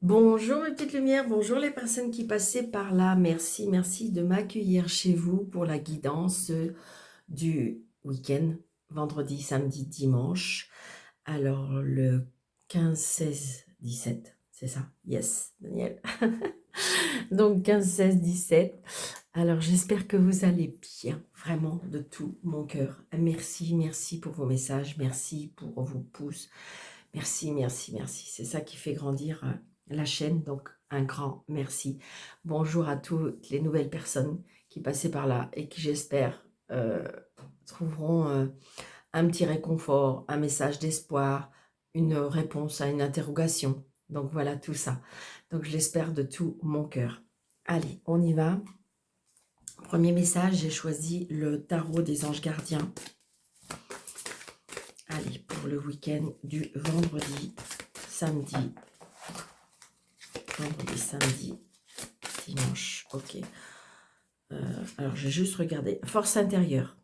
Bonjour mes petites lumières, bonjour les personnes qui passaient par là. Merci, merci de m'accueillir chez vous pour la guidance du week-end, vendredi, samedi, dimanche. Alors le 15, 16, 17, c'est ça? Yes, Daniel. Donc 15, 16, 17. Alors j'espère que vous allez bien, vraiment de tout mon cœur. Merci, merci pour vos messages, merci pour vos pouces. Merci, merci, merci. C'est ça qui fait grandir la chaîne, donc un grand merci. Bonjour à toutes les nouvelles personnes qui passaient par là et qui, j'espère, trouveront un petit réconfort, un message d'espoir, une réponse à une interrogation. Donc voilà tout ça. Donc je l'espère de tout mon cœur. Allez, on y va. Premier message, j'ai choisi le tarot des anges gardiens. Allez, pour le week-end du vendredi, samedi, dimanche, ok. Alors, je vais juste regarder. Force intérieure.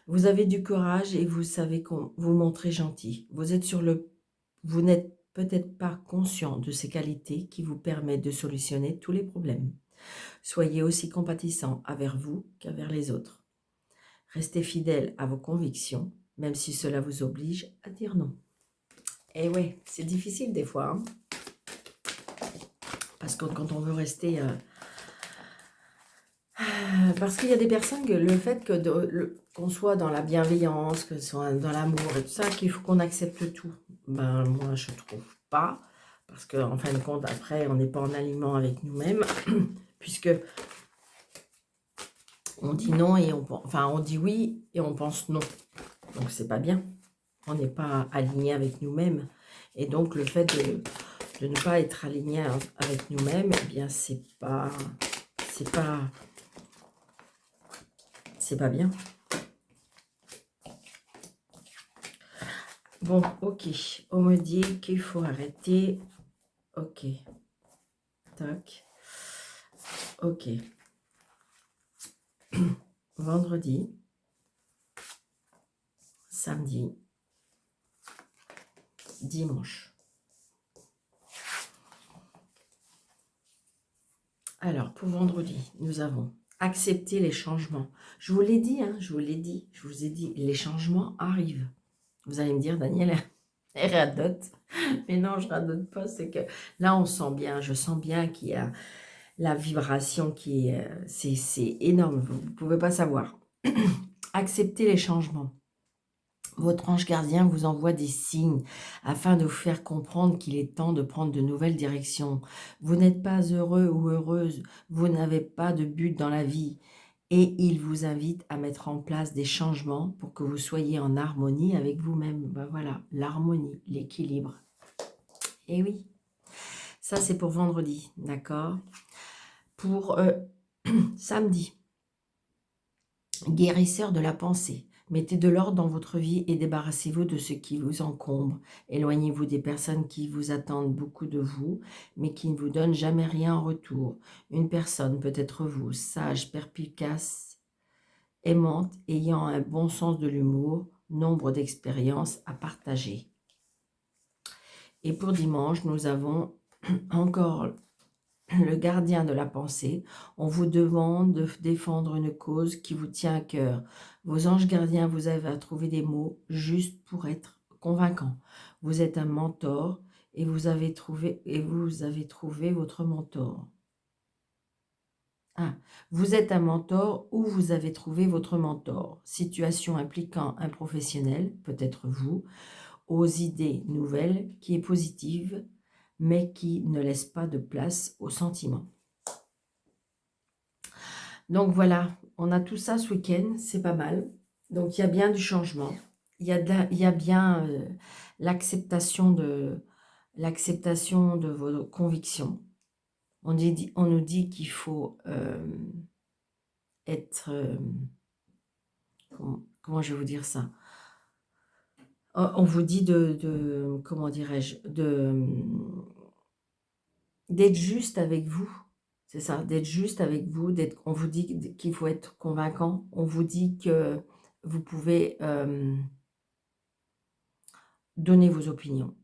Vous avez du courage et vous savez vous montrer gentil. Vous n'êtes peut-être pas conscient de ces qualités qui vous permettent de solutionner tous les problèmes. Soyez aussi compatissant envers vous qu'envers les autres. Restez fidèle à vos convictions, même si cela vous oblige à dire non. Et ouais, c'est difficile des fois, hein, parce que quand on veut rester... parce qu'il y a des personnes que le fait qu'on soit dans la bienveillance, que soit dans l'amour et tout ça, qu'il faut qu'on accepte tout. Ben moi je trouve pas, parce qu'en fin de compte après on n'est pas en aliment avec nous-mêmes, puisque on dit non et on dit oui et on pense non. Donc c'est pas bien. On n'est pas aligné avec nous-mêmes. Et donc le fait de ne pas être aligné avec nous-mêmes, eh bien c'est pas bien. Bon, ok. On me dit qu'il faut arrêter. Ok. Tac. Ok. Vendredi. Samedi. Dimanche. Alors, pour vendredi, nous avons accepté les changements. Je vous l'ai dit, hein, je vous ai dit, les changements arrivent. Vous allez me dire, Daniel, elle radote. Mais non, je radote pas, c'est que là, on sent bien, je sens bien qu'il y a la vibration qui est... c'est énorme, vous ne pouvez pas savoir. Acceptez les changements. Votre ange gardien vous envoie des signes afin de vous faire comprendre qu'il est temps de prendre de nouvelles directions. Vous n'êtes pas heureux ou heureuse, vous n'avez pas de but dans la vie et il vous invite à mettre en place des changements pour que vous soyez en harmonie avec vous-même. Ben voilà, l'harmonie, l'équilibre. Et oui, ça c'est pour vendredi, d'accord? Pour samedi, guérisseur de la pensée. Mettez de l'ordre dans votre vie et débarrassez-vous de ce qui vous encombre. Éloignez-vous des personnes qui vous attendent beaucoup de vous, mais qui ne vous donnent jamais rien en retour. Une personne peut être vous, sage, perspicace, aimante, ayant un bon sens de l'humour, nombre d'expériences à partager. Et pour dimanche, nous avons encore le gardien de la pensée. On vous demande de défendre une cause qui vous tient à cœur. Vos anges gardiens vous aident à trouver des mots justes pour être convaincants. Vous êtes un mentor et vous avez trouvé votre mentor. Ah, vous êtes un mentor ou vous avez trouvé votre mentor. Situation impliquant un professionnel, peut-être vous, aux idées nouvelles, qui est positive, mais qui ne laisse pas de place aux sentiments. Donc voilà, on a tout ça ce week-end, c'est pas mal. Donc il y a bien du changement, il y a bien l'acceptation de vos convictions. On nous dit qu'il faut être, comment je vais vous dire ça? On vous dit comment dirais-je, d'être juste avec vous. C'est ça, d'être juste avec vous, on vous dit qu'il faut être convaincant, on vous dit que vous pouvez donner vos opinions.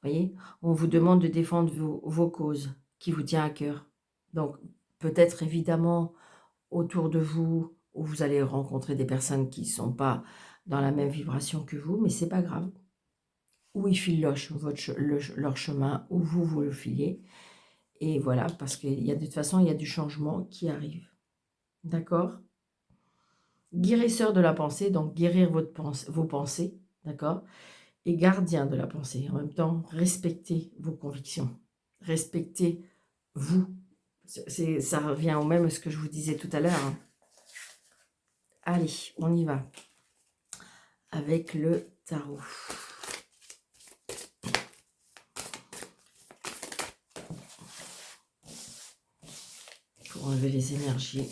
voyez, on vous demande de défendre vos causes qui vous tiennent à cœur. Donc, peut-être évidemment, autour de vous, où vous allez rencontrer des personnes qui ne sont pas dans la même vibration que vous, mais c'est pas grave. Ou ils filent leur chemin, ou vous le filez. Et voilà, parce qu'il y a de toute façon, il y a du changement qui arrive. D'accord? Guérisseur de la pensée, donc guérir vos pensées, d'accord? Et gardien de la pensée. En même temps, respectez vos convictions. Respectez vous. Ça revient au même ce que je vous disais tout à l'heure. Hein. Allez, on y va. Avec le tarot. Pour enlever les énergies.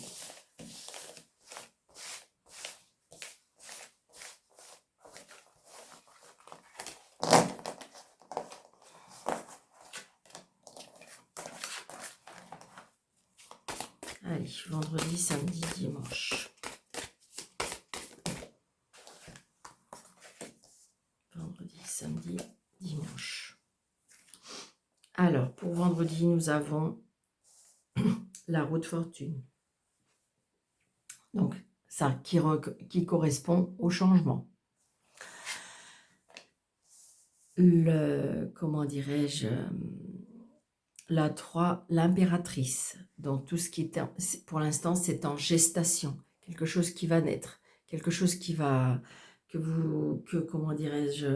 Allez, vendredi, samedi, dimanche. Vendredi, samedi, dimanche. Alors, pour vendredi, nous avons la roue de fortune. Donc, ça qui correspond au changement. Comment dirais-je, la 3, l'impératrice. Donc, tout ce qui est, pour l'instant, c'est en gestation. Quelque chose qui va naître. Quelque chose qui va, comment dirais-je,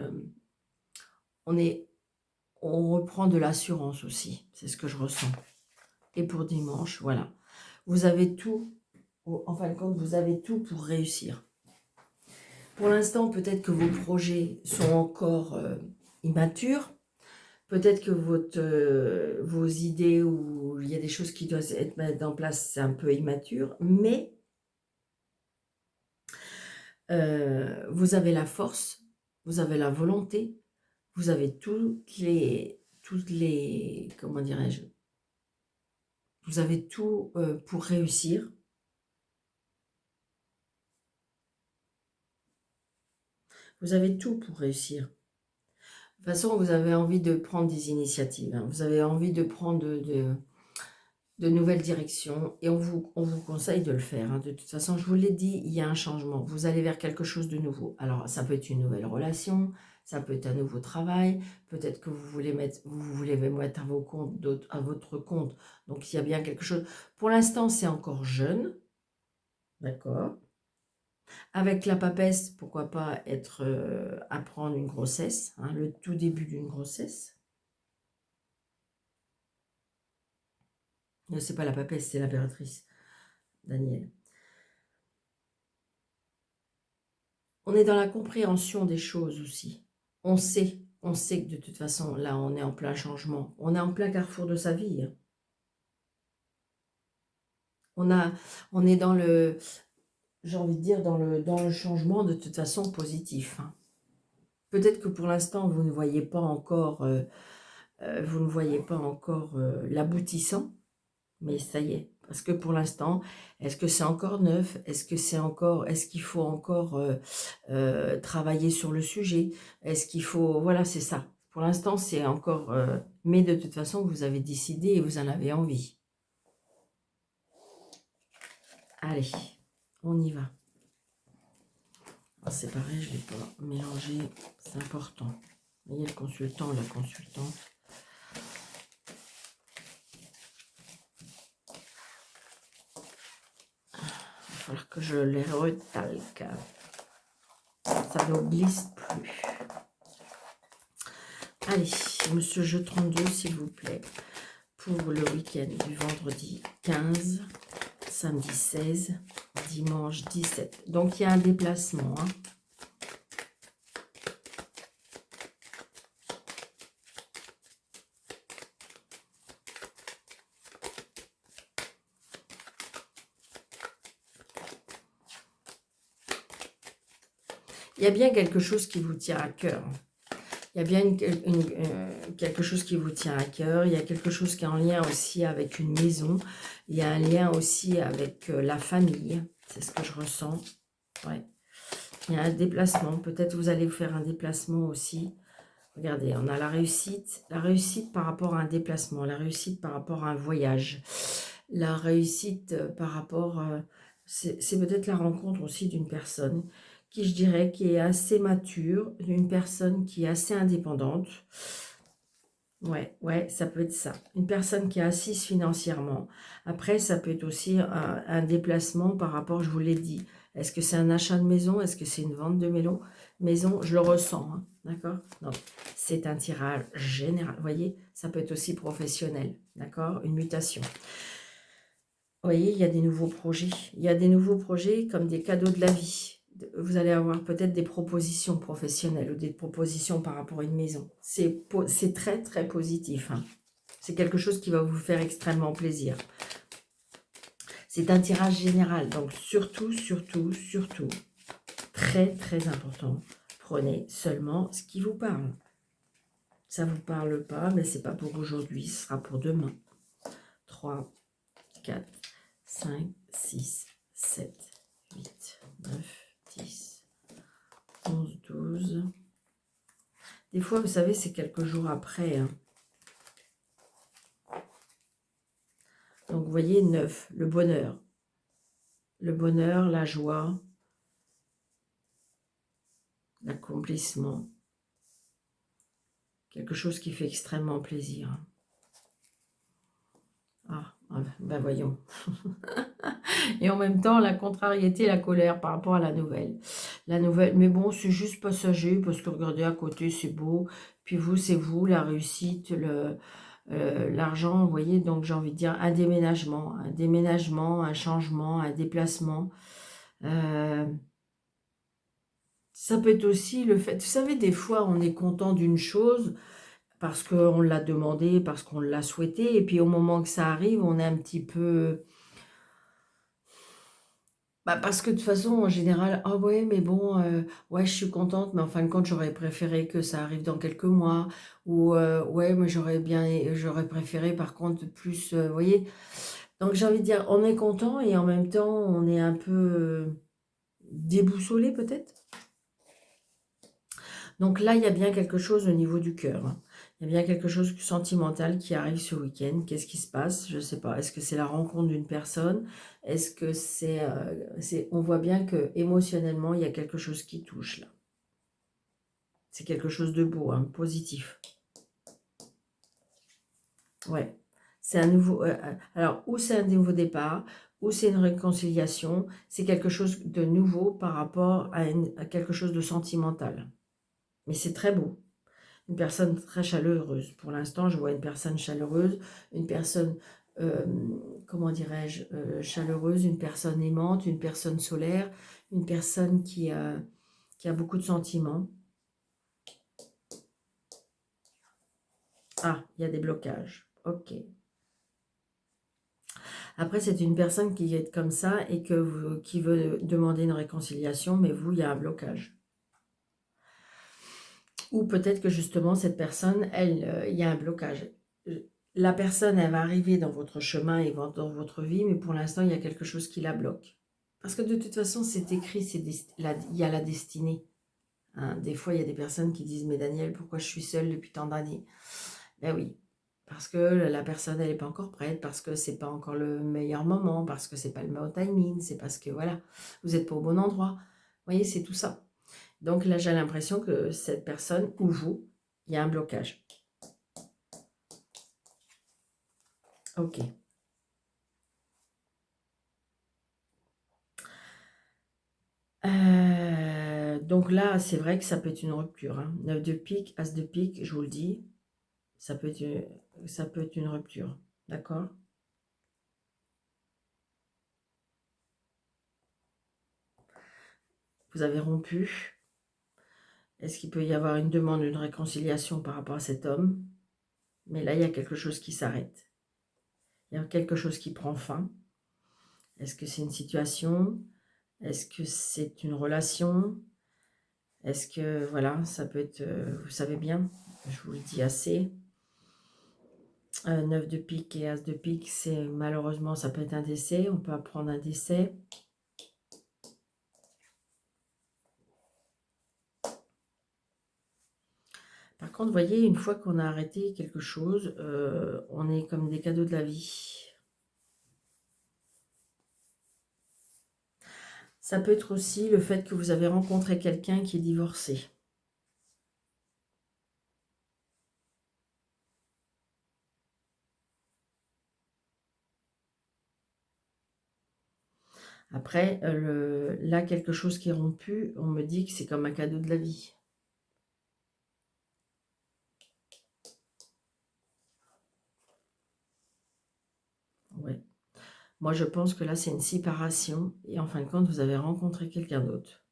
on reprend de l'assurance aussi. C'est ce que je ressens. Et pour dimanche, voilà. Vous avez tout, en fin de compte, vous avez tout pour réussir. Pour l'instant, peut-être que vos projets sont encore immatures. Peut-être que vos idées ou il y a des choses qui doivent être mises en place, c'est un peu immature. Mais vous avez la force, vous avez la volonté, vous avez toutes les comment dirais-je, vous avez tout pour réussir. Vous avez tout pour réussir. De toute façon, vous avez envie de prendre des initiatives. Hein. Vous avez envie de prendre de nouvelles directions. Et on vous conseille de le faire. Hein. De toute façon, je vous l'ai dit, il y a un changement. Vous allez vers quelque chose de nouveau. Alors, ça peut être une nouvelle relation. Ça peut être un nouveau travail. Peut-être que vous voulez mettre à votre compte. Donc, il y a bien quelque chose. Pour l'instant, c'est encore jeune. D'accord. Avec la papesse, pourquoi pas apprendre une grossesse, hein, le tout début d'une grossesse. Non, c'est pas la papesse, c'est l'impératrice, Daniel. On est dans la compréhension des choses aussi. On sait que de toute façon, là, on est en plein changement. On est en plein carrefour de sa vie. Hein. On est dans le, j'ai envie de dire, dans le changement de toute façon positif. Hein. Peut-être que pour l'instant, vous ne voyez pas encore, l'aboutissant. Mais ça y est, parce que pour l'instant, est-ce que c'est encore neuf? Est-ce qu'il faut encore travailler sur le sujet? Est-ce qu'il faut, voilà, c'est ça. Pour l'instant, c'est encore, mais de toute façon, vous avez décidé et vous en avez envie. Allez, on y va. C'est pareil, je ne vais pas mélanger, c'est important. Vous voyez, le consultant, la consultante. Il va falloir que je les retalque. Ça ne glisse plus. Allez, monsieur Jeu 32, s'il vous plaît, pour le week-end du vendredi 15, samedi 16, dimanche 17. Donc, il y a un déplacement. Hein. Il y a bien quelque chose qui vous tient à cœur. Il y a bien quelque chose qui vous tient à cœur. Il y a quelque chose qui est en lien aussi avec une maison. Il y a un lien aussi avec la famille. C'est ce que je ressens. Ouais. Il y a un déplacement. Peut-être vous allez faire un déplacement aussi. Regardez, on a la réussite par rapport à un déplacement, la réussite par rapport à un voyage, la réussite par rapport... c'est peut-être la rencontre aussi d'une personne qui, je dirais, qui est assez mature, d'une personne qui est assez indépendante. Ouais, ça peut être ça. Une personne qui est assise financièrement. Après, ça peut être aussi un déplacement par rapport, je vous l'ai dit. Est-ce que c'est un achat de maison? Est-ce que c'est une vente de maison? Je le ressens, hein, d'accord? Donc, c'est un tirage général. Vous voyez, ça peut être aussi professionnel, d'accord? Une mutation. Vous voyez, il y a des nouveaux projets. Il y a des nouveaux projets comme des cadeaux de la vie. Vous allez avoir peut-être des propositions professionnelles ou des propositions par rapport à une maison. C'est très, très positif. Hein. C'est quelque chose qui va vous faire extrêmement plaisir. C'est un tirage général. Donc, surtout, très, très important. Prenez seulement ce qui vous parle. Ça ne vous parle pas, mais ce n'est pas pour aujourd'hui. Ce sera pour demain. 3, 4, 5, 6, 7, 8, 9, 10, 11, 12. Des fois, vous savez, c'est quelques jours après. Hein. Donc, vous voyez, 9, le bonheur. Le bonheur, la joie, l'accomplissement. Quelque chose qui fait extrêmement plaisir. Ah, ben voyons. Et en même temps, la contrariété, la colère par rapport à la nouvelle. La nouvelle, mais bon, c'est juste passager, parce que regardez à côté, c'est beau. Puis vous, c'est vous, la réussite, l'argent, vous voyez. Donc, j'ai envie de dire un déménagement, un changement, un déplacement. Ça peut être aussi le fait, vous savez, des fois, on est content d'une chose parce qu'on l'a demandé, parce qu'on l'a souhaité, et puis au moment que ça arrive, on est un petit peu... parce que de toute façon, en général, ah ouais, mais bon, ouais, je suis contente, mais en fin de compte, j'aurais préféré que ça arrive dans quelques mois, ou ouais, mais j'aurais préféré par contre plus, vous voyez. Donc j'ai envie de dire, on est content et en même temps, on est un peu déboussolé peut-être. Donc là, il y a bien quelque chose au niveau du cœur. Hein. Il y a bien quelque chose de sentimental qui arrive ce week-end. Qu'est-ce qui se passe? Je ne sais pas. Est-ce que c'est la rencontre d'une personne? Est-ce que on voit bien que émotionnellement, il y a quelque chose qui touche là. C'est quelque chose de beau, hein, positif. Ouais. C'est un nouveau... alors, ou c'est un nouveau départ, ou c'est une réconciliation. C'est quelque chose de nouveau par rapport à quelque chose de sentimental. Mais c'est très beau. Une personne très chaleureuse. Pour l'instant, je vois une personne chaleureuse, une personne, comment dirais-je, chaleureuse, une personne aimante, une personne solaire, une personne qui a beaucoup de sentiments. Ah, il y a des blocages. Ok. Après, c'est une personne qui est comme ça et qui veut demander une réconciliation, mais vous, il y a un blocage. Ou peut-être que justement, cette personne, il y a un blocage. La personne, elle va arriver dans votre chemin et dans votre vie, mais pour l'instant, il y a quelque chose qui la bloque. Parce que de toute façon, c'est écrit, il y a la destinée. Hein. Des fois, il y a des personnes qui disent, mais Daniel, pourquoi je suis seule depuis tant d'années? Ben oui, parce que la personne, elle n'est pas encore prête, parce que c'est pas encore le meilleur moment, parce que c'est pas le meilleur timing, c'est parce que, voilà, vous n'êtes pas au bon endroit. Vous voyez, c'est tout ça. Donc là, j'ai l'impression que cette personne, ou vous, il y a un blocage. Ok. Donc là, c'est vrai que ça peut être une rupture. Hein. 9 de pique, As de pique, je vous le dis, ça peut être une rupture. D'accord? Vous avez rompu. Est-ce qu'il peut y avoir une demande, une réconciliation par rapport à cet homme? Mais là, il y a quelque chose qui s'arrête. Il y a quelque chose qui prend fin. Est-ce que c'est une situation? Est-ce que c'est une relation? Est-ce que, voilà, ça peut être, vous savez bien, je vous le dis assez, 9 de pique et As de pique, c'est malheureusement, ça peut être un décès, on peut apprendre un décès. Par contre, vous voyez, une fois qu'on a arrêté quelque chose, on est comme des cadeaux de la vie. Ça peut être aussi le fait que vous avez rencontré quelqu'un qui est divorcé. Après, là, quelque chose qui est rompu, on me dit que c'est comme un cadeau de la vie. Ouais. Moi, je pense que là, c'est une séparation. Et en fin de compte, vous avez rencontré quelqu'un d'autre.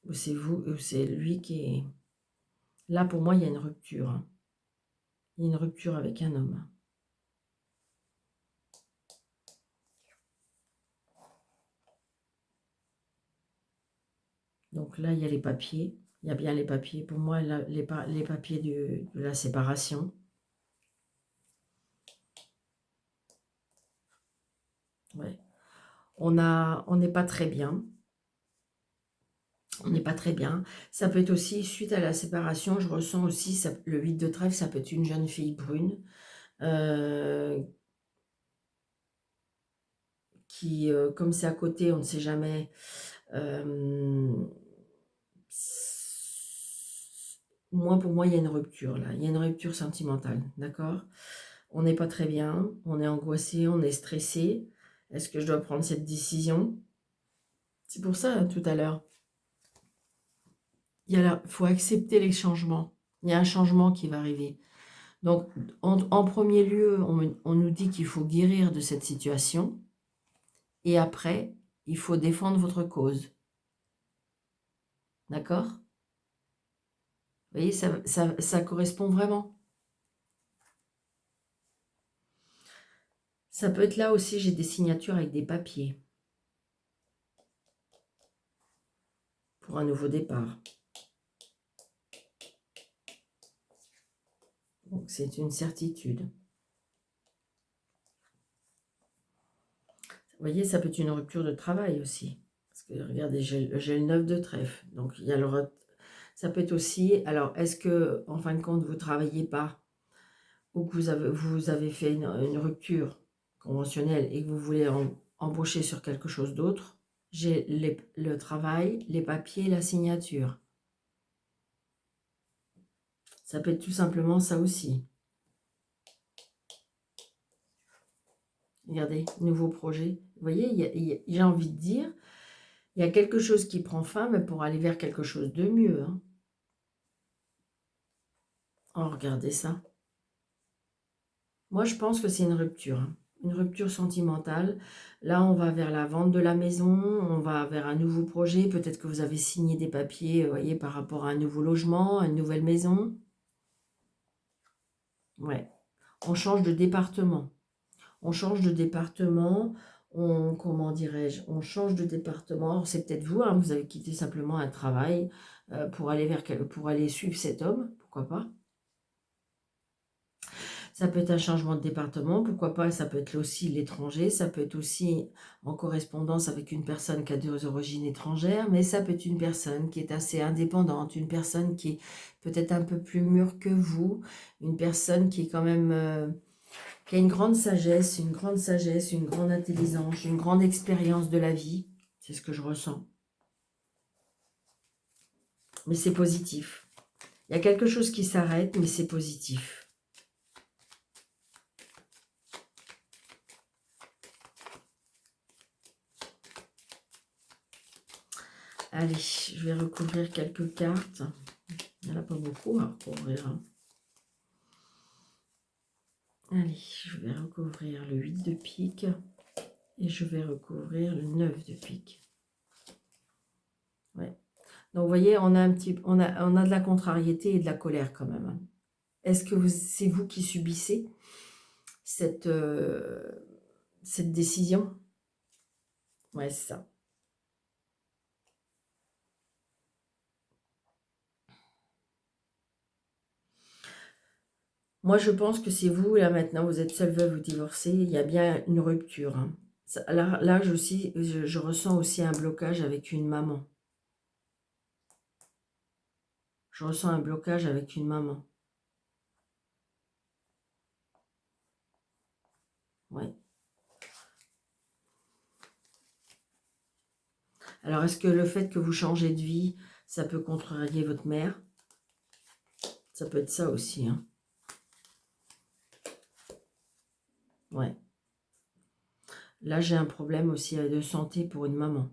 Ou c'est vous, ou c'est lui qui est... Là, pour moi, il y a une rupture. Hein. Il y a une rupture avec un homme. Donc là, il y a les papiers. Il y a bien les papiers. Pour moi, là, les papiers de la séparation. Ouais. On n'est pas très bien. On n'est pas très bien. Ça peut être aussi, suite à la séparation, je ressens aussi, le 8 de trèfle, ça peut être une jeune fille brune qui, comme c'est à côté, on ne sait jamais. Moi, pour moi, il y a une rupture là. Il y a une rupture sentimentale, d'accord? On n'est pas très bien, on est angoissé, on est stressé. Est-ce que je dois prendre cette décision? C'est pour ça, tout à l'heure. Il faut accepter les changements. Il y a un changement qui va arriver. Donc, en premier lieu, on nous dit qu'il faut guérir de cette situation. Et après, il faut défendre votre cause. D'accord? Vous voyez, ça correspond vraiment. Ça peut être là aussi, j'ai des signatures avec des papiers. Pour un nouveau départ. Donc, c'est une certitude. Vous voyez, ça peut être une rupture de travail aussi. Parce que regardez, j'ai le 9 de trèfle. Donc, il y a ça peut être aussi... Alors, est-ce que, en fin de compte, vous ne travaillez pas ou que vous avez fait une rupture conventionnelle et que vous voulez embaucher sur quelque chose d'autre? J'ai le travail, les papiers, la signature. Ça peut être tout simplement ça aussi. Regardez, nouveau projet. Vous voyez, j'ai envie de dire, il y a quelque chose qui prend fin, mais pour aller vers quelque chose de mieux. Hein. Oh, regardez ça. Moi, je pense que c'est une rupture. Hein. Une rupture sentimentale. Là, on va vers la vente de la maison, on va vers un nouveau projet. Peut-être que vous avez signé des papiers, vous voyez, par rapport à un nouveau logement, à une nouvelle maison. Ouais. On change de département. On change de département. Comment dirais-je, on change de département. C'est peut-être vous, hein, vous avez quitté simplement un travail pour aller suivre cet homme, pourquoi pas. Ça peut être un changement de département, pourquoi pas, ça peut être aussi l'étranger, ça peut être aussi en correspondance avec une personne qui a des origines étrangères, mais ça peut être une personne qui est assez indépendante, une personne qui est peut-être un peu plus mûre que vous, une personne qui est quand même... qui a une grande sagesse, une grande intelligence, une grande expérience de la vie. C'est ce que je ressens. Mais c'est positif. Il y a quelque chose qui s'arrête, mais c'est positif. Allez, je vais recouvrir quelques cartes. Il n'y en a pas beaucoup à recouvrir. Hein. Allez, je vais recouvrir le 8 de pique et je vais recouvrir le 9 de pique. Ouais. Donc, vous voyez, on a de la contrariété et de la colère quand même. Hein. Est-ce que c'est vous qui subissez cette décision? Ouais, c'est ça. Moi, je pense que c'est vous, là, maintenant, vous êtes seule veuve ou divorcée, il y a bien une rupture. Hein. Là je ressens aussi un blocage avec une maman. Je ressens un blocage avec une maman. Ouais. Alors, est-ce que le fait que vous changez de vie, ça peut contrarier votre mère? Ça peut être ça aussi, hein. Ouais. Là, j'ai un problème aussi de santé pour une maman.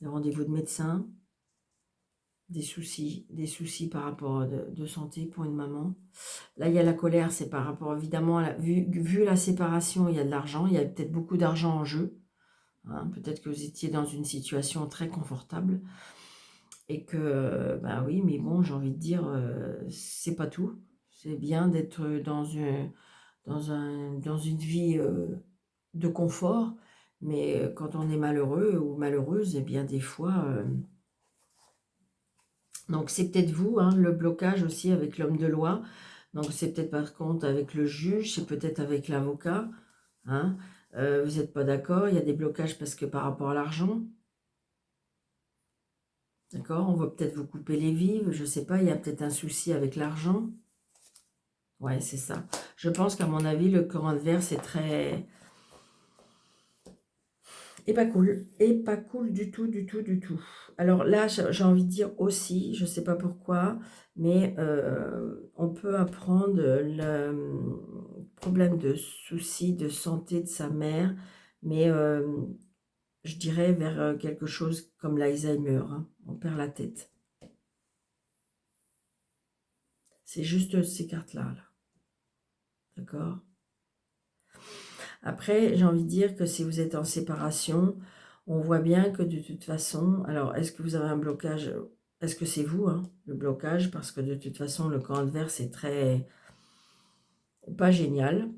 Des rendez-vous de médecin, des soucis par rapport de santé pour une maman. Là, il y a la colère, c'est par rapport, évidemment, vu la séparation, il y a de l'argent, il y a peut-être beaucoup d'argent en jeu. Hein. Peut-être que vous étiez dans une situation très confortable et que, ben oui, mais bon, j'ai envie de dire, c'est pas tout. C'est bien d'être dans une vie de confort, mais quand on est malheureux ou malheureuse, eh bien des fois... donc c'est peut-être vous, hein, le blocage aussi avec l'homme de loi. Donc c'est peut-être par contre avec le juge, c'est peut-être avec l'avocat. Hein. Vous n'êtes pas d'accord, il y a des blocages parce que par rapport à l'argent. D'accord, on va peut-être vous couper les vives, je ne sais pas, il y a peut-être un souci avec l'argent. Ouais, c'est ça. Je pense qu'à mon avis, le camp adverse est très... Et pas cool. Et pas cool du tout, du tout, du tout. Alors là, j'ai envie de dire aussi, je ne sais pas pourquoi, mais on peut apprendre le problème de soucis de santé de sa mère, mais je dirais vers quelque chose comme l'Alzheimer. Hein. On perd la tête. C'est juste ces cartes-là. Là. D'accord? Après, j'ai envie de dire que si vous êtes en séparation, on voit bien que de toute façon, alors est-ce que vous avez un blocage? Est-ce que c'est vous, hein, le blocage? Parce que de toute façon, le camp adverse est très... pas génial.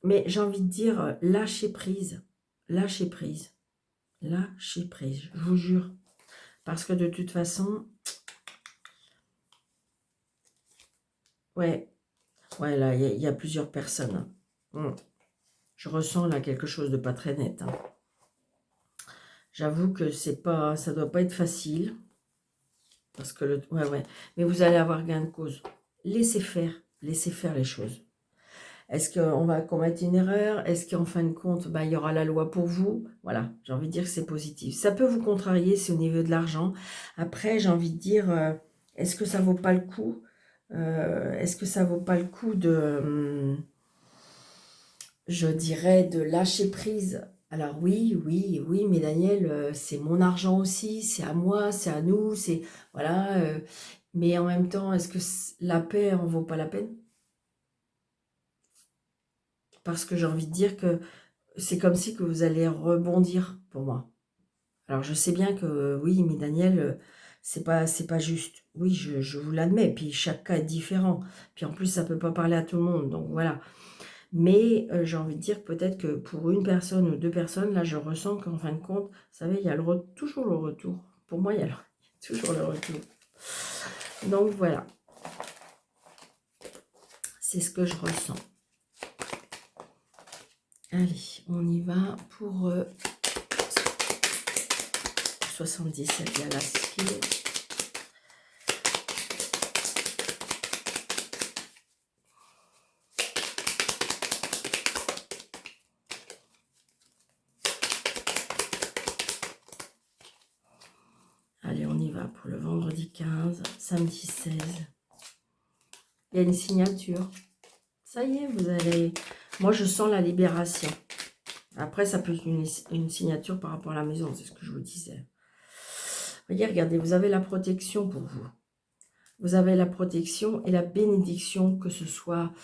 Mais j'ai envie de dire, lâchez prise. Lâchez prise. Lâchez prise, je vous jure. Parce que de toute façon... Ouais, ouais là, il y a plusieurs personnes. Hein. Je ressens là quelque chose de pas très net. Hein. J'avoue que c'est pas, ça doit pas être facile. Parce que ouais. Mais vous allez avoir gain de cause. Laissez faire les choses. Est-ce qu'on va commettre une erreur? Est-ce qu'en fin de compte, bah, il y aura la loi pour vous? Voilà, j'ai envie de dire que c'est positif. Ça peut vous contrarier, c'est au niveau de l'argent. Après, j'ai envie de dire, est-ce que ça vaut pas le coup? Est-ce que ça vaut pas le coup de, je dirais, de lâcher prise? Alors oui, mais Daniel, c'est mon argent aussi, c'est à moi, c'est à nous, c'est... Voilà, mais en même temps, est-ce que la paix en vaut pas la peine? Parce que j'ai envie de dire que c'est comme si que vous allez rebondir pour moi. Alors je sais bien que oui, mais Daniel, c'est pas juste. Oui, je vous l'admets. Puis chaque cas est différent. Puis en plus, ça peut pas parler à tout le monde. Donc voilà. Mais j'ai envie de dire peut-être que pour une personne ou deux personnes, là, je ressens qu'en fin de compte, vous savez, il y a toujours le retour. Pour moi, il y a toujours le retour. Donc voilà. C'est ce que je ressens. Allez, on y va pour 77 Galaxies. Allez, on y va pour le vendredi 15, samedi 16. Il y a une signature. Ça y est, vous allez... Moi, je sens la libération. Après, ça peut être une signature par rapport à la maison, c'est ce que je vous disais. Voyez, regardez, vous avez la protection pour vous. Vous avez la protection et la bénédiction, que ce soit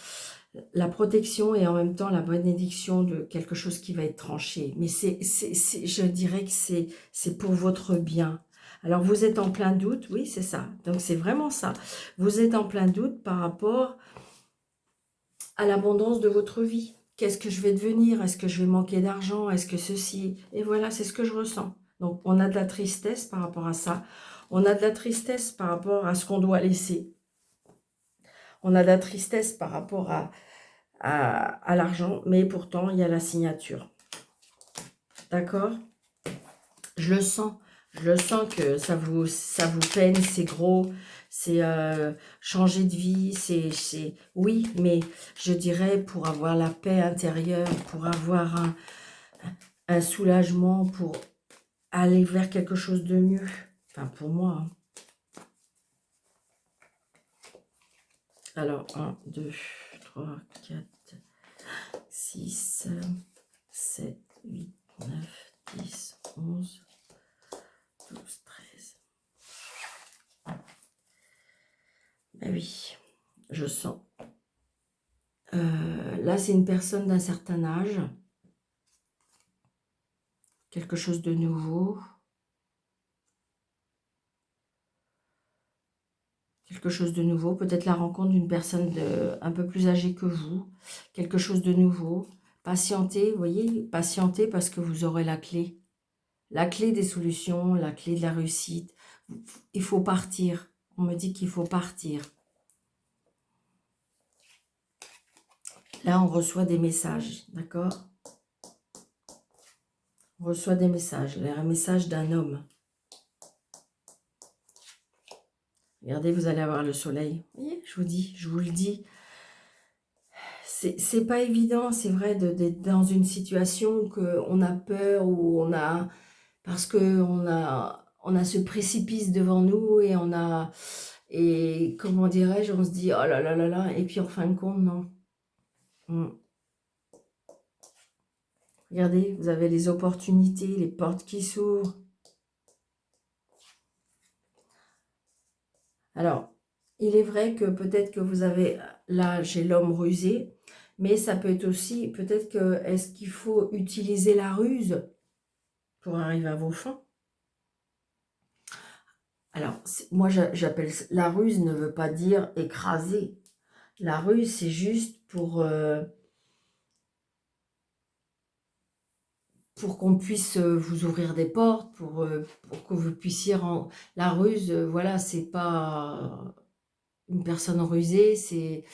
la protection et en même temps la bénédiction de quelque chose qui va être tranché. Mais je dirais que c'est pour votre bien. Alors, vous êtes en plein doute, oui, c'est ça. Donc, c'est vraiment ça. Vous êtes en plein doute par rapport à l'abondance de votre vie. Qu'est-ce que je vais devenir? Est-ce que je vais manquer d'argent? Est-ce que ceci? Et voilà, c'est ce que je ressens. Donc, on a de la tristesse par rapport à ça. On a de la tristesse par rapport à ce qu'on doit laisser. On a de la tristesse par rapport à l'argent, mais pourtant, il y a la signature. D'accord? Je le sens. Je le sens que ça vous peine, c'est gros, c'est changer de vie, oui, mais je dirais pour avoir la paix intérieure, pour avoir un soulagement, pour aller vers quelque chose de mieux. Enfin, pour moi. Hein. Alors, 1, 2, 3, 4, 6, 7, 8, 9, 10, 11, 12, 13. Ben oui, je sens. Là, c'est une personne d'un certain âge. Quelque chose de nouveau. Quelque chose de nouveau. Peut-être la rencontre d'une personne un peu plus âgée que vous. Quelque chose de nouveau. Patientez, vous voyez, patientez parce que vous aurez la clé. La clé des solutions, la clé de la réussite. Il faut partir. On me dit qu'il faut partir. Là, on reçoit des messages, d'accord? On reçoit des messages. Un message d'un homme. Regardez, vous allez avoir le soleil. Vous voyez, je vous le dis. C'est pas évident, c'est vrai, d'être dans une situation où on a peur, où on a... Parce qu'on on a ce précipice devant nous et on a... Et comment dirais-je, on se dit, oh là là là là, et puis en fin de compte, non. Regardez, vous avez les opportunités, les portes qui s'ouvrent. Alors, il est vrai que peut-être que vous avez, là j'ai l'homme rusé, mais ça peut être aussi, peut-être que, est-ce qu'il faut utiliser la ruse pour arriver à vos fins? Alors, moi j'appelle, la ruse ne veut pas dire écraser. La ruse, c'est juste pour qu'on puisse vous ouvrir des portes, pour que vous puissiez... La ruse, voilà, c'est pas une personne rusée, c'est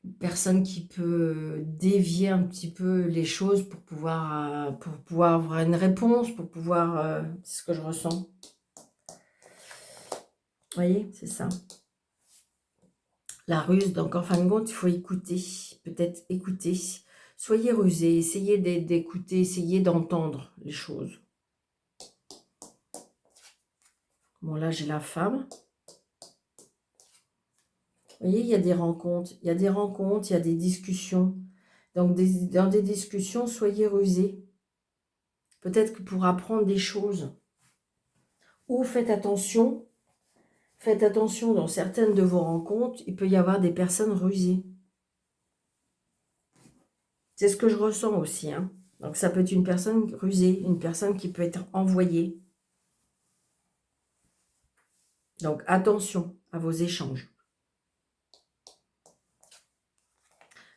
une personne qui peut dévier un petit peu les choses pour pouvoir avoir une réponse, pour pouvoir... c'est ce que je ressens. Vous voyez, c'est ça. La ruse, donc en fin de compte, il faut écouter, peut-être écouter. Soyez rusés, essayez d'écouter, essayez d'entendre les choses. Bon, là, j'ai la femme. Vous voyez, il y a des rencontres, il y a des rencontres, il y a des discussions. Donc, dans des discussions, soyez rusés. Peut-être que pour apprendre des choses. Ou faites attention dans certaines de vos rencontres, il peut y avoir des personnes rusées. C'est ce que je ressens aussi. Hein. Donc, ça peut être une personne rusée, une personne qui peut être envoyée. Donc, attention à vos échanges.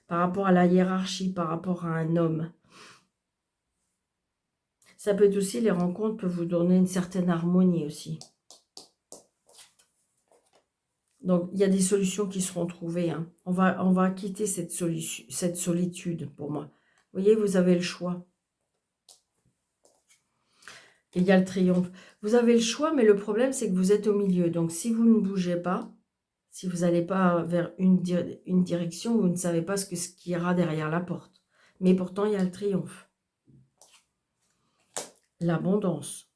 Par rapport à la hiérarchie, par rapport à un homme. Ça peut être aussi, les rencontres peuvent vous donner une certaine harmonie aussi. Donc, il y a des solutions qui seront trouvées. Hein. On va quitter cette solitude pour moi. Vous voyez, vous avez le choix. Et il y a le triomphe. Vous avez le choix, mais le problème, c'est que vous êtes au milieu. Donc, si vous ne bougez pas, si vous n'allez pas vers une direction, vous ne savez pas ce qu'il y aura derrière la porte. Mais pourtant, il y a le triomphe. L'abondance.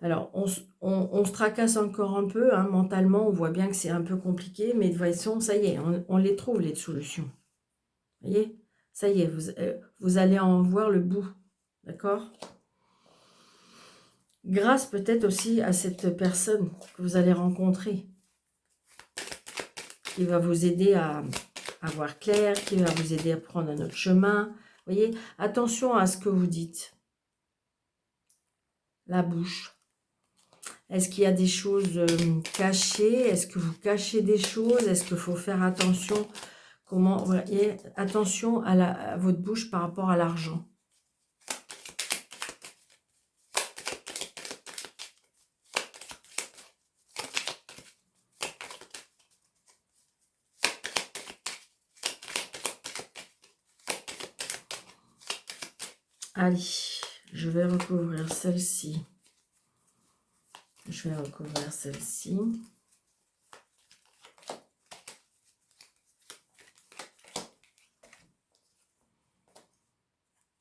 Alors, on se tracasse encore un peu, hein, mentalement, on voit bien que c'est un peu compliqué, mais de toute façon, ça y est, on les trouve, les solutions. Vous voyez? Ça y est, vous allez en voir le bout, d'accord? Grâce peut-être aussi à cette personne que vous allez rencontrer, qui va vous aider à voir clair, qui va vous aider à prendre un autre chemin. Vous voyez? Attention à ce que vous dites. La bouche. Est-ce qu'il y a des choses cachées? Est-ce que vous cachez des choses? Est-ce qu'il faut faire attention? Comment, voilà, et attention à votre bouche par rapport à l'argent. Allez, je vais recouvrir celle-ci. Je vais recouvrir celle-ci. Vous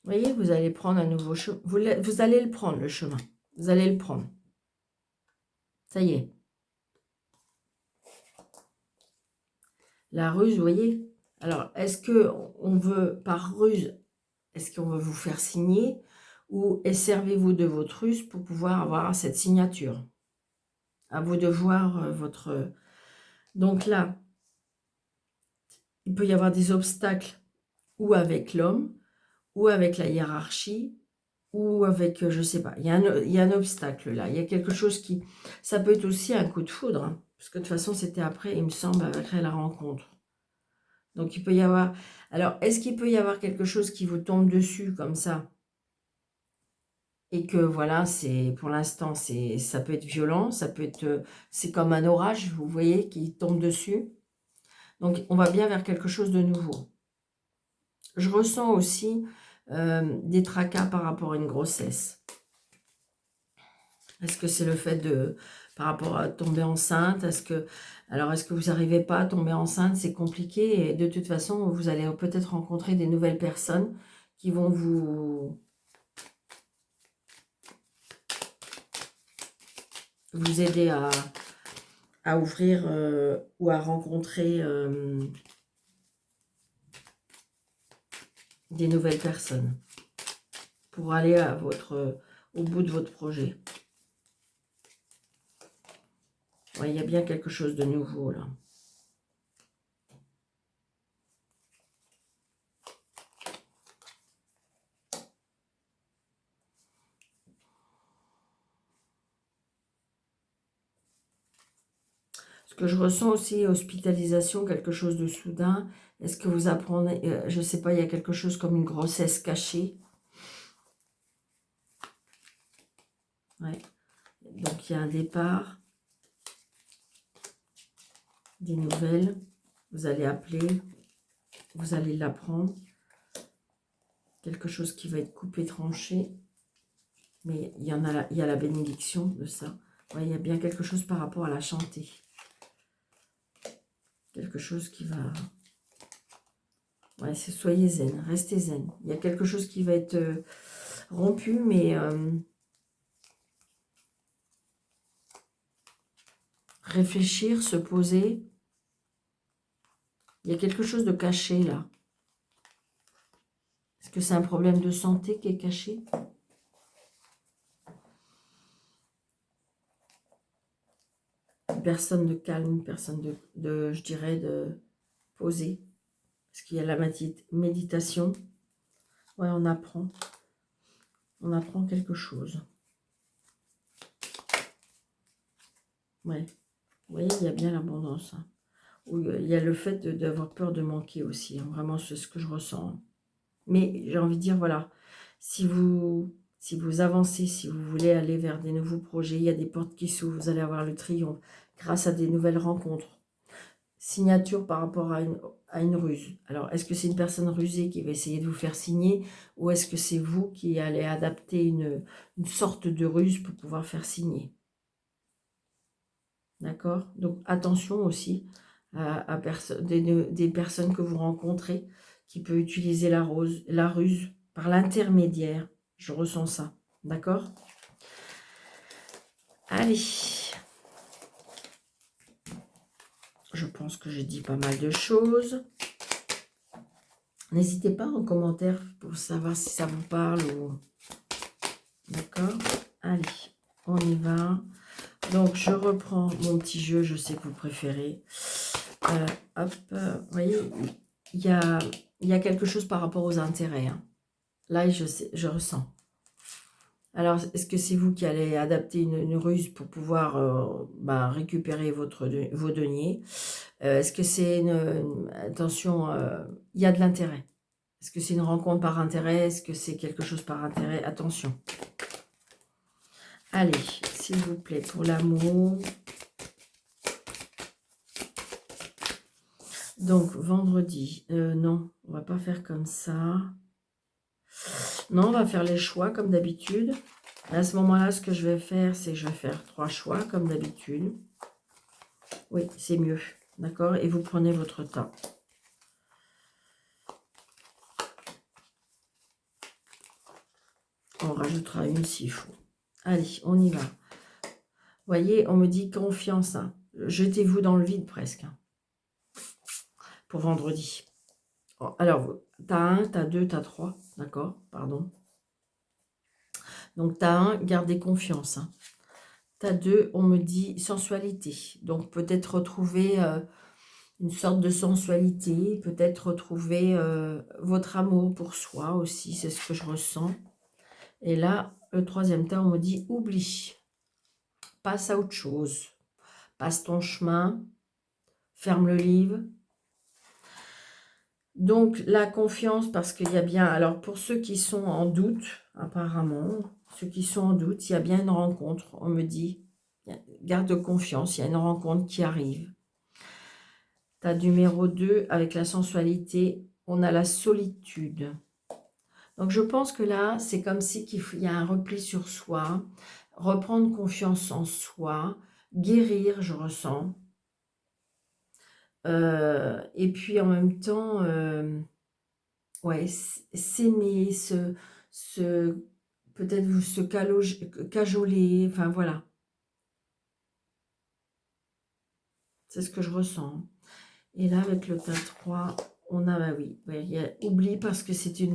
voyez, vous allez prendre un nouveau chemin. Vous allez le prendre, le chemin. Vous allez le prendre. Ça y est. La ruse, vous voyez. Alors, est-ce qu'on veut, par ruse, est-ce qu'on veut vous faire signer ou servez-vous de votre ruse pour pouvoir avoir cette signature? À vous de voir votre... Donc là, il peut y avoir des obstacles ou avec l'homme, ou avec la hiérarchie, ou avec, je ne sais pas, il y a un obstacle là, il y a quelque chose qui... Ça peut être aussi un coup de foudre, hein, parce que de toute façon, c'était après, il me semble, après la rencontre. Donc, il peut y avoir... Alors, est-ce qu'il peut y avoir quelque chose qui vous tombe dessus comme ça? Et que, voilà, c'est pour l'instant, ça peut être violent, ça peut être... c'est comme un orage, vous voyez, qui tombe dessus. Donc, on va bien vers quelque chose de nouveau. Je ressens aussi des tracas par rapport à une grossesse. Est-ce que c'est le fait de... par rapport à tomber enceinte? Alors, est-ce que vous n'arrivez pas à tomber enceinte? C'est compliqué et de toute façon, vous allez peut-être rencontrer des nouvelles personnes qui vont vous aider à ouvrir ou à rencontrer des nouvelles personnes pour aller au bout de votre projet. Ouais, il y a bien quelque chose de nouveau là. Ce que je ressens aussi, hospitalisation, quelque chose de soudain. Est-ce que vous apprenez, je ne sais pas, il y a quelque chose comme une grossesse cachée. Ouais. Donc il y a un départ, des nouvelles. Vous allez appeler, vous allez l'apprendre. Quelque chose qui va être coupé, tranché. Mais il y a la bénédiction de ça. Ouais, il y a bien quelque chose par rapport à la chanter. Quelque chose qui va... Ouais, soyez zen, restez zen. Il y a quelque chose qui va être rompu, mais réfléchir, se poser. Il y a quelque chose de caché là. Est-ce que c'est un problème de santé qui est caché? Une personne de calme, une personne je dirais, de posée. Parce qu'il y a la méditation. Ouais, on apprend. On apprend quelque chose. Ouais. Vous voyez, il y a bien l'abondance. Hein. Il y a le fait d'avoir peur de manquer aussi. Hein. Vraiment, c'est ce que je ressens. Hein. Mais j'ai envie de dire, voilà, si vous avancez, si vous voulez aller vers des nouveaux projets, il y a des portes qui s'ouvrent, vous allez avoir le triomphe grâce à des nouvelles rencontres. Signature par rapport à une ruse. Alors, est-ce que c'est une personne rusée qui va essayer de vous faire signer ou est-ce que c'est vous qui allez adapter une sorte de ruse pour pouvoir faire signer? D'accord? Donc, attention aussi à des personnes que vous rencontrez qui peuvent utiliser la ruse par l'intermédiaire. Je ressens ça. D'accord? Allez. Je pense que j'ai dit pas mal de choses. N'hésitez pas en commentaire pour savoir si ça vous parle ou... D'accord? Allez, on y va. Donc, je reprends mon petit jeu, je sais que vous préférez. Hop, vous voyez, il y a quelque chose par rapport aux intérêts. Hein. Là, je ressens. Alors, est-ce que c'est vous qui allez adapter une ruse pour pouvoir récupérer vos deniers? Est-ce que c'est attention, il y a de l'intérêt. Est-ce que c'est une rencontre par intérêt? Est-ce que c'est quelque chose par intérêt? Attention. Allez, s'il vous plaît, pour l'amour. Donc, vendredi. Non, on va pas faire comme ça. Non, on va faire les choix comme d'habitude. À ce moment-là, ce que je vais faire, c'est que je vais faire 3 choix comme d'habitude. Oui, c'est mieux. D'accord? Et vous prenez votre temps. On rajoutera une s'il faut. Allez, on y va. Vous voyez, on me dit confiance. Hein. Jetez-vous dans le vide presque. Hein, pour vendredi. Alors, tu as 1, tu as 2, tu as 3. D'accord? Pardon. Donc, tu as 1, gardez confiance. Hein. Tu as 2, on me dit sensualité. Donc, peut-être retrouver une sorte de sensualité. Peut-être retrouver votre amour pour soi aussi. C'est ce que je ressens. Et là, le 3e temps, on me dit oublie. Passe à autre chose. Passe ton chemin. Ferme le livre. Donc, la confiance, parce qu'il y a bien... Alors, pour ceux qui sont en doute, apparemment, ceux qui sont en doute, il y a bien une rencontre, on me dit. Garde confiance, il y a une rencontre qui arrive. Ta numéro 2, avec la sensualité, on a la solitude. Donc, je pense que là, c'est comme si il y a un repli sur soi, reprendre confiance en soi, guérir, je ressens. Et puis, en même temps... ouais, s'aimer, peut-être vous se cajoler, enfin voilà. C'est ce que je ressens. Et là, avec le tas 3, on a, bah oui, oublie parce que c'était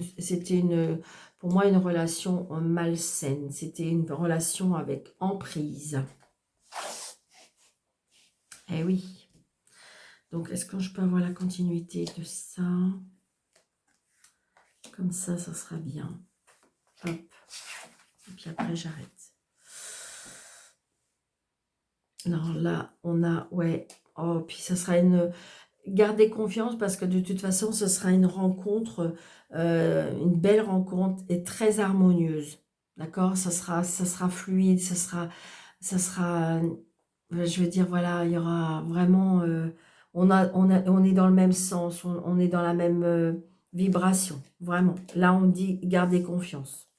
pour moi, une relation malsaine. C'était une relation avec emprise. Eh oui. Donc, est-ce que je peux avoir la continuité de ça? Comme ça sera bien. Hop. Et puis après, j'arrête. Non, là, on a, ouais. Oh, puis ça sera une... Gardez confiance parce que de toute façon, ce sera une rencontre, une belle rencontre et très harmonieuse. D'accord? Ça sera fluide, ça sera, je veux dire, voilà, il y aura vraiment, on est dans le même sens, on est dans la même vibration, vraiment. Là, on dit, gardez confiance.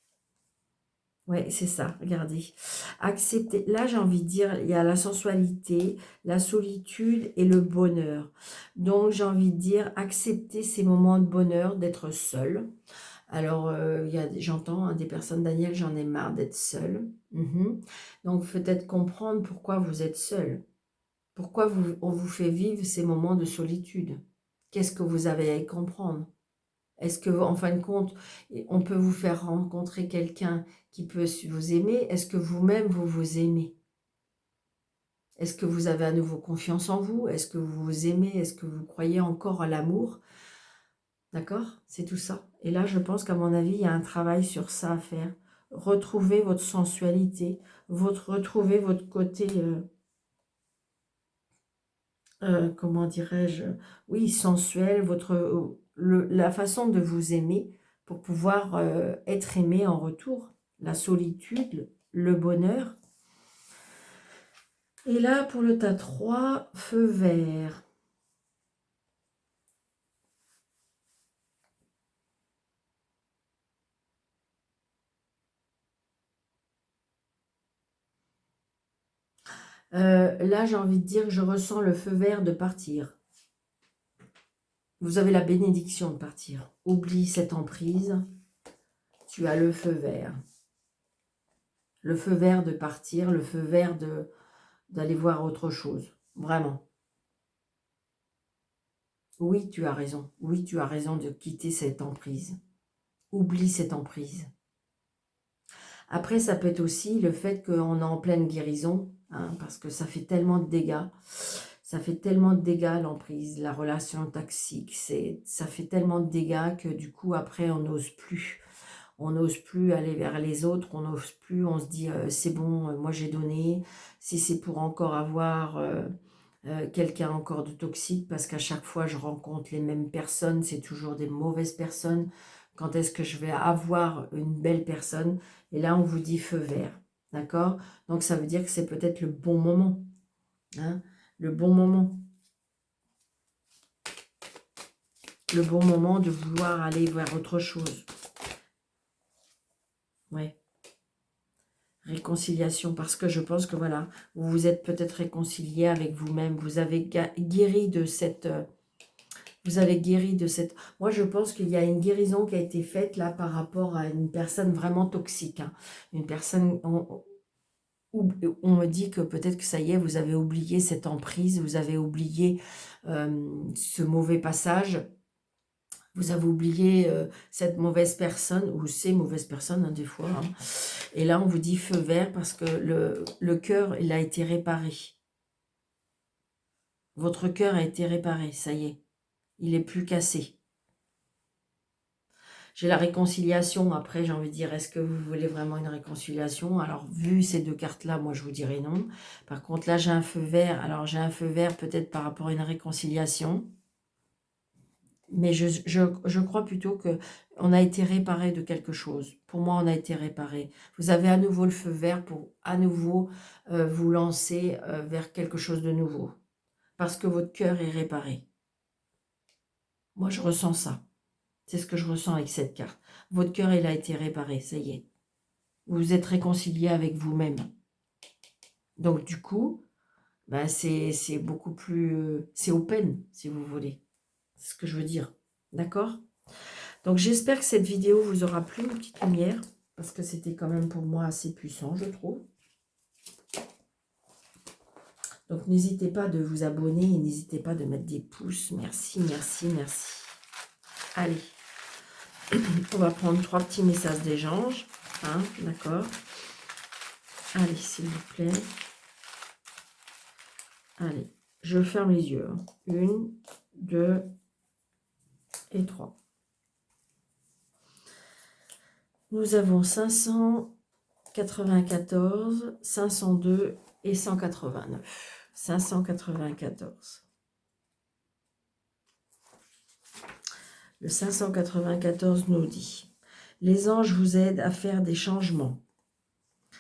Ouais, c'est ça, regardez. Accepter, là j'ai envie de dire, il y a la sensualité, la solitude et le bonheur. Donc j'ai envie de dire, accepter ces moments de bonheur, d'être seul. Alors, j'entends hein, des personnes, Daniel, j'en ai marre d'être seule. Donc peut-être comprendre pourquoi vous êtes seul. Pourquoi on vous fait vivre ces moments de solitude. Qu'est-ce que vous avez à y comprendre? Est-ce que, en fin de compte, on peut vous faire rencontrer quelqu'un qui peut vous aimer? Est-ce que vous-même, vous vous aimez? Est-ce que vous avez à nouveau confiance en vous? Est-ce que vous vous aimez? Est-ce que vous croyez encore à l'amour? D'accord? C'est tout ça. Et là, je pense qu'à mon avis, il y a un travail sur ça à faire. Retrouver votre sensualité, retrouver votre côté, comment dirais-je, oui, sensuel, la façon de vous aimer pour pouvoir être aimé en retour, la solitude, le bonheur. Et là, pour le tas 3, feu vert. Là, j'ai envie de dire que je ressens le feu vert de partir. Vous avez la bénédiction de partir. Oublie cette emprise. Tu as le feu vert. Le feu vert de partir, le feu vert d'aller voir autre chose. Vraiment. Oui, tu as raison. Oui, tu as raison de quitter cette emprise. Oublie cette emprise. Après, ça peut être aussi le fait qu'on est en pleine guérison, hein, parce que ça fait tellement de dégâts. Ça fait tellement de dégâts, l'emprise, la relation toxique. Ça fait tellement de dégâts que du coup, après, on n'ose plus. On n'ose plus aller vers les autres, on n'ose plus, on se dit c'est bon, moi j'ai donné. Si c'est pour encore avoir quelqu'un encore de toxique, parce qu'à chaque fois je rencontre les mêmes personnes, c'est toujours des mauvaises personnes. Quand est-ce que je vais avoir une belle personne? Et là on vous dit feu vert, d'accord? Donc ça veut dire que c'est peut-être le bon moment, hein, le bon moment. Le bon moment de vouloir aller vers autre chose. Ouais. Réconciliation, parce que je pense que voilà, vous vous êtes peut-être réconcilié avec vous-même, vous avez guéri de cette... vous avez guéri de cette... Moi, je pense qu'il y a une guérison qui a été faite là par rapport à une personne vraiment toxique. Hein. Une personne... on me dit que peut-être que ça y est, vous avez oublié cette emprise, vous avez oublié ce mauvais passage, vous avez oublié cette mauvaise personne, ou ces mauvaises personnes, hein, des fois. Hein. Et là, on vous dit feu vert parce que le cœur, il a été réparé. Votre cœur a été réparé, ça y est. Il est plus cassé. J'ai la réconciliation. Après, j'ai envie de dire, est-ce que vous voulez vraiment une réconciliation? Alors, vu ces deux cartes-là, moi, je vous dirais non. Par contre, là, j'ai un feu vert. Alors, j'ai un feu vert peut-être par rapport à une réconciliation. Mais je crois plutôt qu'on a été réparé de quelque chose. Pour moi, on a été réparé. Vous avez à nouveau le feu vert pour à nouveau vous lancer vers quelque chose de nouveau. Parce que votre cœur est réparé. Moi, je ressens ça. C'est ce que je ressens avec cette carte. Votre cœur, il a été réparé, ça y est. Vous vous êtes réconcilié avec vous-même. Donc, du coup, ben, c'est beaucoup plus... c'est open, si vous voulez. C'est ce que je veux dire. D'accord ? Donc, j'espère que cette vidéo vous aura plu, une petite lumière, parce que c'était quand même pour moi assez puissant, je trouve. Donc, n'hésitez pas de vous abonner et n'hésitez pas de mettre des pouces. Merci, merci, merci. Allez, on va prendre 3 petits messages des anges. Hein, d'accord. Allez, s'il vous plaît. Allez, je ferme les yeux. 1, 2 et 3. Nous avons 594, 502 et 189. 594. Le 594 nous dit: les anges vous aident à faire des changements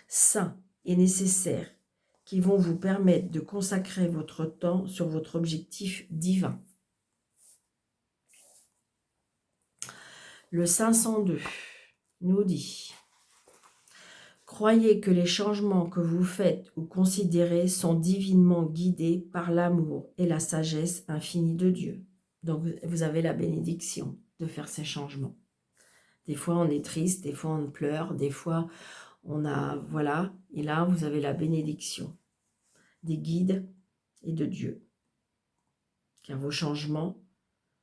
sains et nécessaires qui vont vous permettre de consacrer votre temps sur votre objectif divin. Le 502 nous dit: croyez que les changements que vous faites ou considérez sont divinement guidés par l'amour et la sagesse infinie de Dieu. Donc, vous avez la bénédiction de faire ces changements. Des fois, on est triste, des fois, on pleure, des fois, on a... Voilà, et là, vous avez la bénédiction des guides et de Dieu. Car vos changements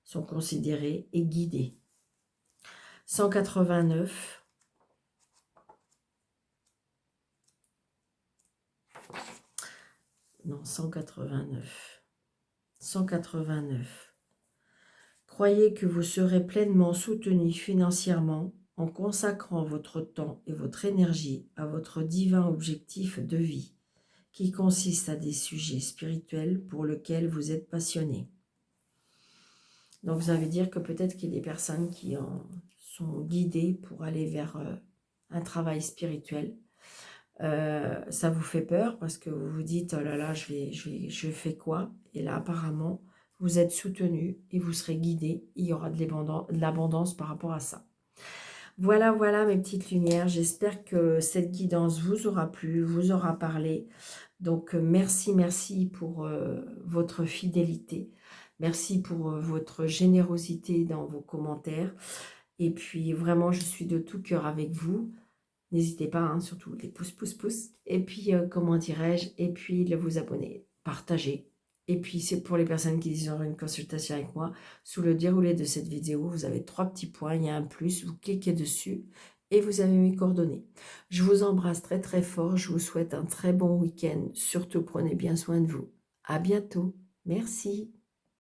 sont considérés et guidés. 189. Non, 189. 189. Croyez que vous serez pleinement soutenu financièrement en consacrant votre temps et votre énergie à votre divin objectif de vie, qui consiste à des sujets spirituels pour lesquels vous êtes passionné. Donc, ça veut dire que peut-être qu'il y a des personnes qui sont guidées pour aller vers un travail spirituel. Ça vous fait peur parce que vous vous dites, oh là là, je fais quoi? Et là, apparemment, vous êtes soutenu et vous serez guidé. Il y aura de l'abondance par rapport à ça. Voilà, voilà mes petites lumières. J'espère que cette guidance vous aura plu, vous aura parlé. Donc, merci, merci pour votre fidélité. Merci pour votre générosité dans vos commentaires. Et puis, vraiment, je suis de tout cœur avec vous. N'hésitez pas, hein, surtout les pouces, pouces, pouces. Et puis, comment dirais-je? Et puis, vous abonner, partager. Et puis, c'est pour les personnes qui auront une consultation avec moi. Sous le déroulé de cette vidéo, vous avez 3 petits points. Il y a un plus, vous cliquez dessus et vous avez mes coordonnées. Je vous embrasse très, très fort. Je vous souhaite un très bon week-end. Surtout, prenez bien soin de vous. À bientôt. Merci.